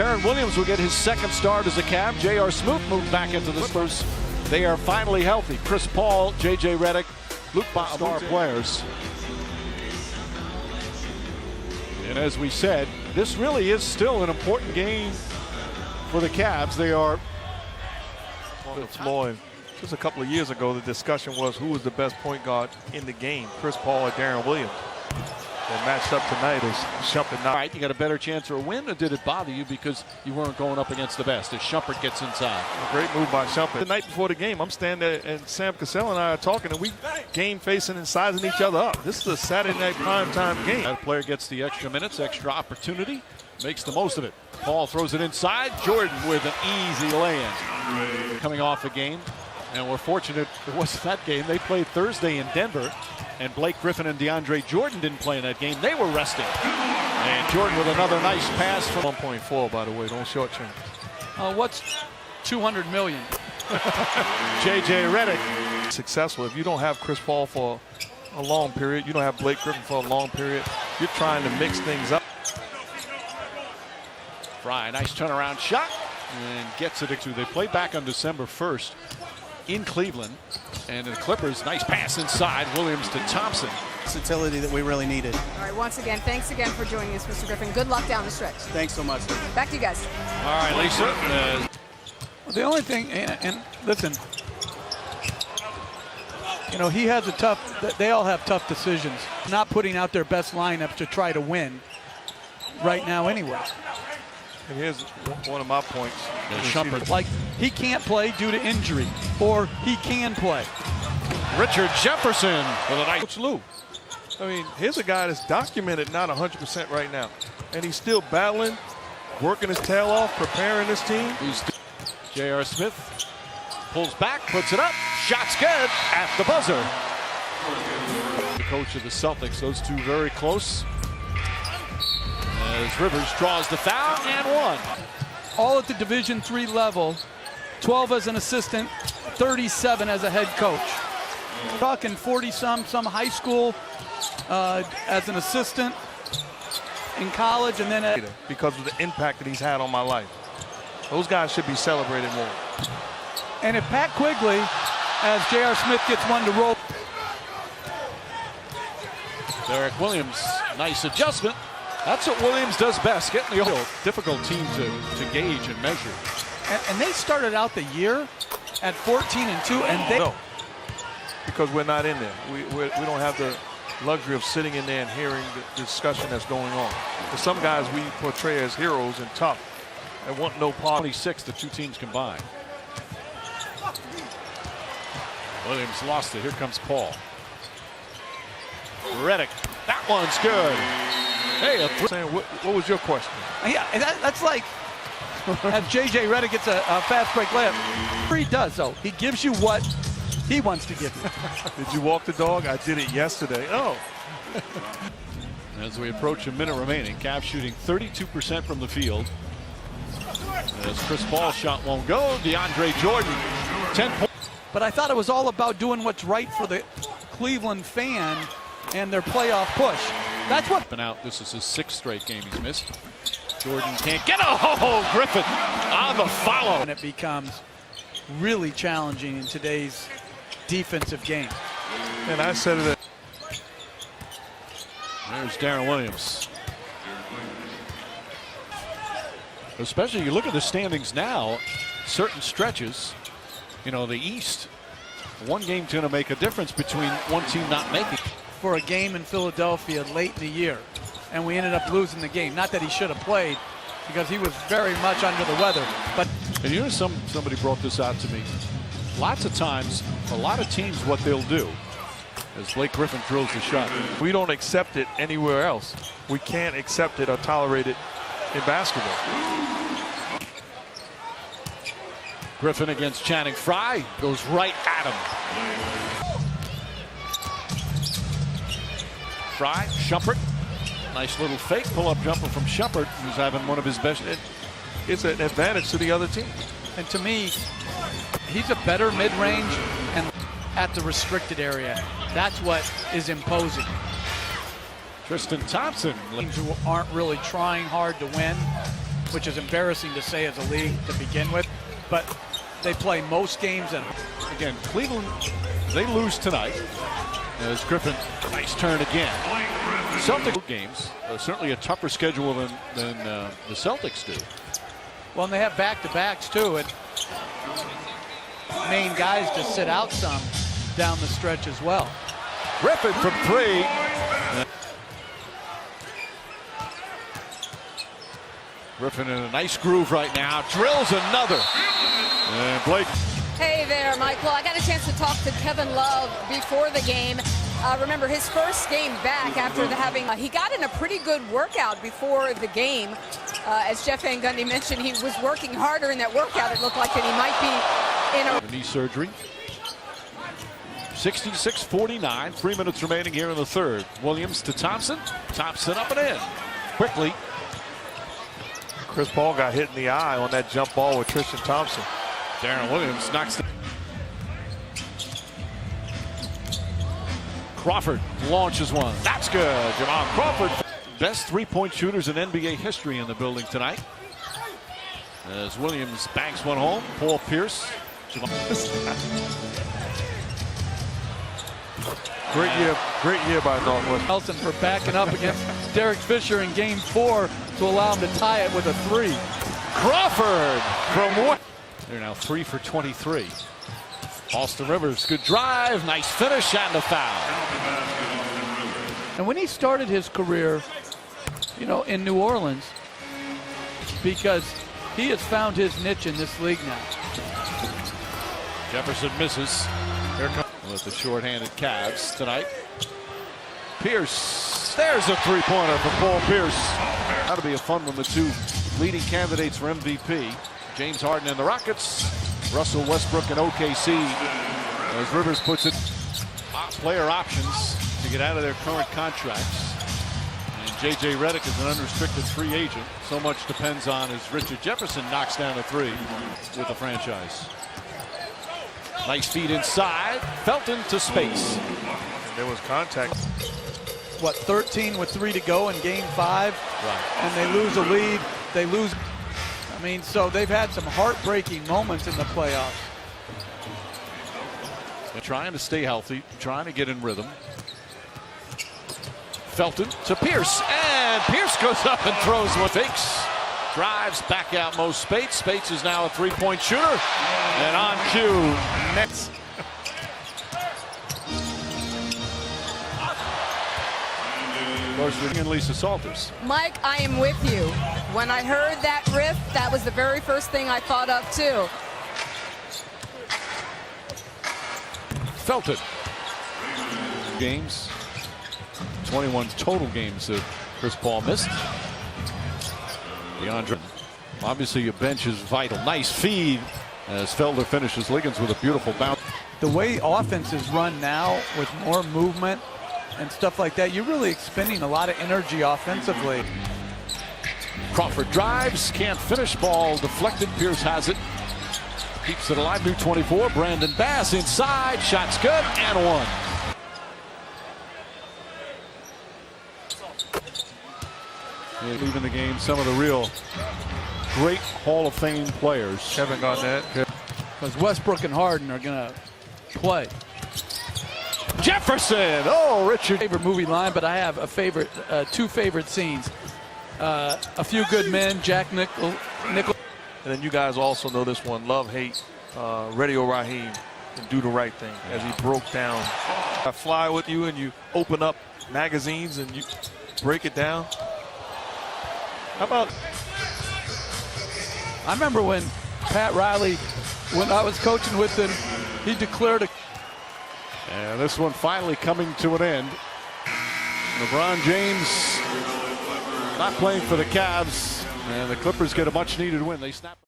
Darren Williams will get his second start as a Cab. J.R. Smoot moved back into the Spurs. They are finally healthy. Chris Paul, J.J. Redick, Luke Bob, star players. And as we said, this really is still an important game for the Cavs. They are on the floor. And just a couple of years ago, the discussion was who was the best point guard in the game, Chris Paul or Darren Williams. They matched up tonight as Shumpert. All right, you got a better chance for a win, or did it bother you because you weren't going up against the best as Shumpert gets inside? A great move by Shumpert. The night before the game, I'm standing there and Sam Cassell and I are talking, and we game facing and sizing each other up. This is a Saturday night primetime game. That player gets the extra minutes, extra opportunity, makes the most of it. Paul throws it inside. Jordan with an easy lay-in. Coming off a game, and we're fortunate it wasn't that game. They played Thursday in Denver, and Blake Griffin and DeAndre Jordan didn't play in that game. They were resting. And Jordan with another nice pass from 1.4, by the way, don't shortchange. What's 200 million? J.J. Redick. Successful. If you don't have Chris Paul for a long period, you don't have Blake Griffin for a long period, you're trying to mix things up. Fry, nice turnaround shot, and gets it to. They play back on December 1st in Cleveland, and the Clippers, nice pass inside. Williams to Thompson. Versatility that we really needed. All right, once again, thanks again for joining us, Mr. Griffin. Good luck down the stretch. Thanks so much. Back to you guys. All right, Lisa. The only thing, and listen, you know, he has a tough, they all have tough decisions. Not putting out their best lineups to try to win right now anyway. And here's one of my points. Shumpert, like, he can't play due to injury, or he can play. Richard Jefferson with a nice Lou. I mean, here's a guy that's documented not 100% right now, and he's still battling, working his tail off, preparing this team. J.R. Smith pulls back, puts it up, shot's good at the buzzer. The coach of the Celtics, those two very close. As Rivers draws the foul and one. All at the Division III level, 12 as an assistant, 37 as a head coach. Talking 40-some high school as an assistant in college, and then because of the impact that he's had on my life. Those guys should be celebrated more. And if Pat Quigley, as J.R. Smith gets one to roll. Derek Williams, nice adjustment. That's what Williams does best, getting the difficult team to gauge and measure. And they started out the year at 14-2, and they... No, because we're not in there. We don't have the luxury of sitting in there and hearing the discussion that's going on. For some guys we portray as heroes and tough and want no part. 26, the two teams combined. Williams lost it. Here comes Paul. Redick, that one's good. Hey, what was your question? Yeah, that's like as J.J. Redick gets a fast break layup. He does, though. He gives you what he wants to give you. Did you walk the dog? I did it yesterday. Oh. As we approach a minute remaining, Cavs shooting 32% from the field. As Chris Paul's shot won't go, DeAndre Jordan, 10 points. But I thought it was all about doing what's right for the Cleveland fan and their playoff push. That's what. Been out. This is his 6th straight game he's missed. Jordan can't get. Oh, Griffin on the follow. And it becomes really challenging in today's defensive game. And I said it. There's Darren Williams. Especially, you look at the standings now, certain stretches, you know, the East, one game's going to make a difference between one team not making. For a game in Philadelphia late in the year, and we ended up losing the game. Not that he should have played, because he was very much under the weather. But and you know, somebody brought this out to me. Lots of times, a lot of teams, what they'll do, as Blake Griffin drills the shot. We don't accept it anywhere else. We can't accept it or tolerate it in basketball. Griffin against Channing Frye, goes right at him. Frye, Shumpert, nice little fake pull-up jumper from Shumpert, who's having one of his best. It's an advantage to the other team. And to me, he's a better mid-range and at the restricted area. That's what is imposing. Tristan Thompson. Teams who aren't really trying hard to win which is embarrassing to say as a league to begin with, but they play most games at home. Again, Cleveland, they lose tonight. As Griffin, nice turn again. Celtic games, certainly a tougher schedule than the Celtics do. Well, and they have back-to-backs too, and main guys just sit out some down the stretch as well. Griffin from three. Griffin in a nice groove right now, drills another. And Blake. Hey there, Mike. Well, I got a chance to talk to Kevin Love before the game. Remember his first game back after he got in a pretty good workout before the game. As Jeff Van Gundy mentioned, he was working harder in that workout. It looked like that he might be in a knee surgery. 66-49, 3 minutes remaining here in the third. Williams to Thompson. Thompson up and in. Quickly. Chris Paul got hit in the eye on that jump ball with Tristan Thompson. Darren Williams knocks the Crawford launches one. That's good. Jamal Crawford, best three-point shooters in NBA history in the building tonight. As Williams banks one home. Paul Pierce. Great year by Northwest. Nelson for backing up against Derek Fisher in game 4 to allow him to tie it with a 3. Crawford from what? They're now 3 for 23. Austin Rivers, good drive, nice finish, and a foul. And when he started his career, you know, in New Orleans, because he has found his niche in this league now. Jefferson misses. Here comes with the short-handed Cavs tonight. Pierce, there's a three-pointer for Paul Pierce. That'll be a fun one, the two leading candidates for MVP. James Harden and the Rockets, Russell Westbrook and OKC. As Rivers puts it, player options to get out of their current contracts. And J.J. Redick is an unrestricted free agent. So much depends on as Richard Jefferson knocks down a three with the franchise. Nice feed inside. Felton to space. There was contact. What, 13 with 3 to go in game 5? Right. And they lose a lead. They lose. I mean, so they've had some heartbreaking moments in the playoffs. They're trying to stay healthy, trying to get in rhythm. Felton to Pierce, and Pierce goes up and throws one. Fakes, drives back out Mo Spates. Spates is now a three-point shooter, and on cue, Nets. Of course, and Lisa Salters. Mike, I am with you. When I heard that riff, that was the very first thing I thought of too. Felton. Games. 21 total games that Chris Paul missed. DeAndre. Obviously, your bench is vital. Nice feed as Felder finishes Liggins with a beautiful bounce. The way offense is run now with more movement and stuff like that, you're really expending a lot of energy offensively. Crawford drives, can't finish, ball deflected. Pierce has it. Keeps it alive, new 24. Brandon Bass inside, shot's good, and one. Leaving the game, some of the real great Hall of Fame players. Kevin Garnett. Because Westbrook and Harden are going to play. Jefferson, oh, Richard. Favorite movie line, but I have a favorite, two favorite scenes. A Few Good Men, Jack Nicholson. And then you guys also know this one, Love, Hate, Radio Raheem, and Do the Right Thing, as he broke down. I fly with you and you open up magazines and you break it down. How about? I remember when Pat Riley, when I was coaching with him, he declared a. And this one finally coming to an end. LeBron James not playing for the Cavs, and the Clippers get a much needed win. They snap.